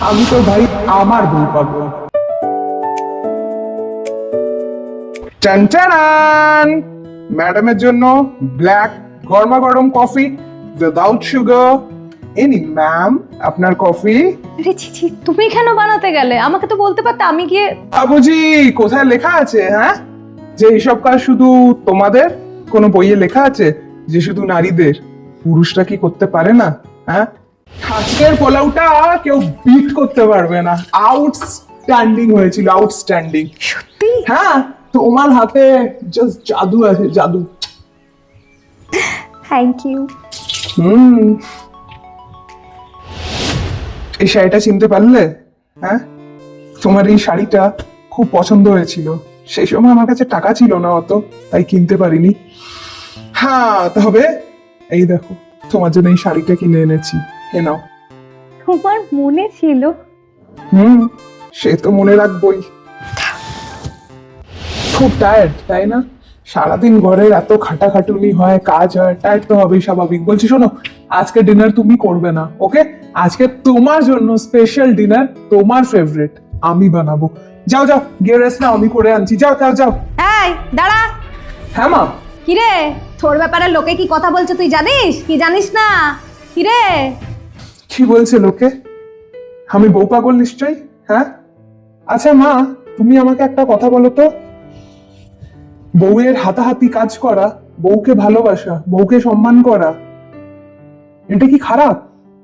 আমি তো ভাই আমার বউ পাগল। টান টান, ম্যাডামের জন্য ব্ল্যাক গরমা গরম coffee without sugar. Any ma'am, আপনার কফি। আরে ছি ছি, তুমি কেন বানাতে গেলে? আমাকে তো বলতে পারতে, আমি গিয়ে। বাবুজি, কোথায় লেখা আছে হ্যাঁ যে এইসব কাজ শুধু তোমাদের? কোন বইয়ে লেখা আছে যে শুধু নারীদের? পুরুষরা কি করতে পারে না? হ্যাঁ, আজকের পোলাওটা কেউ বিট করতে পারবে না। আউটস্ট্যান্ডিং হয়েছিল, আউটস্ট্যান্ডিং। সত্যি? হ্যাঁ, তোমার হাতে জাস্ট জাদু আছে, জাদু। Thank you. হুম, এই শাড়িটা চিনতে পারলে? হ্যাঁ, তোমার এই শাড়িটা খুব পছন্দ হয়েছিল। সেই সময় আমার কাছে টাকা ছিল না অত, তাই কিনতে পারিনি। হ্যাঁ, তবে এই দেখো, তোমার জন্য এই শাড়িটা কিনে এনেছি, এ নাও। তোমার মনে ছিল? হুম, সে তো মনে রাখবই। খুব টায়ার্ড তাই না? সারাদিন ঘরের এত খাটাখাটুনি হয়, কাজ হয়, টায়ার্ড তো হবেই, স্বাভাবিক। বলছি শোনো, আজকে ডিনার তুমি করবে না, ওকে? আজকে তোমার জন্য স্পেশাল ডিনার, তোমার ফেভারিট আমি বানাবো। যাও যাও, গিয়ে রেস্ট নাও, আমি করে আনছি। যাও যাও যাও। এই দাঁড়া। হ্যাঁ মা। কিরে, তোর ব্যাপারে লোকে কি কথা বলছে তুই জানিস কি জানিস না? কিরে? কি বলছে লোকে? আমি বউ পাগল নিশ্চয়ই। হ্যাঁ, আচ্ছা মা, তুমি আমাকে একটা কথা বলো তো। বউয়ের হাতাহাতি কাজ করা, বউকে ভালোবাসা, বউকে সম্মান করা, এটা কি খারাপ?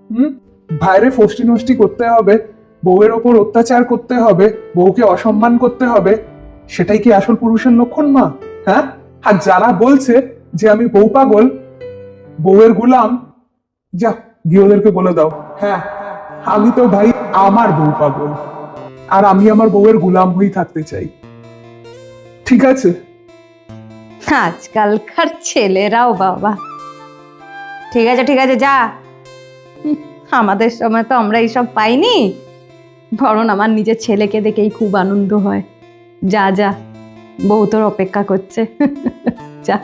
হুম, বাইরে ফষ্টি নষ্টি করতে হবে, বউয়ের ওপর অত্যাচার করতে হবে, বউকে অসম্মান করতে হবে, সেটাই কি আসল পুরুষের লক্ষণ মা? হ্যাঁ, আর যারা বলছে যে আমি বউ পাগল, বউয়ের গুলাম, যা গিয়ে ওদেরকে বলে দাও, হ্যাঁ আমি তো ভাই আমার বউ পাগল, আর আমি আমার বউয়ের গুলাম হয়েই থাকতে চাই। ঠিক আছে? আজকালকার ছেলেরাও বাবা। ঠিক আছে ঠিক আছে, যা। আমাদের সময় তো আমরা এইসব পাইনি, বরং আমার নিজের ছেলেকে দেখেই খুব আনন্দ হয়। যা যা, বউ তোর অপেক্ষা করছে। যা।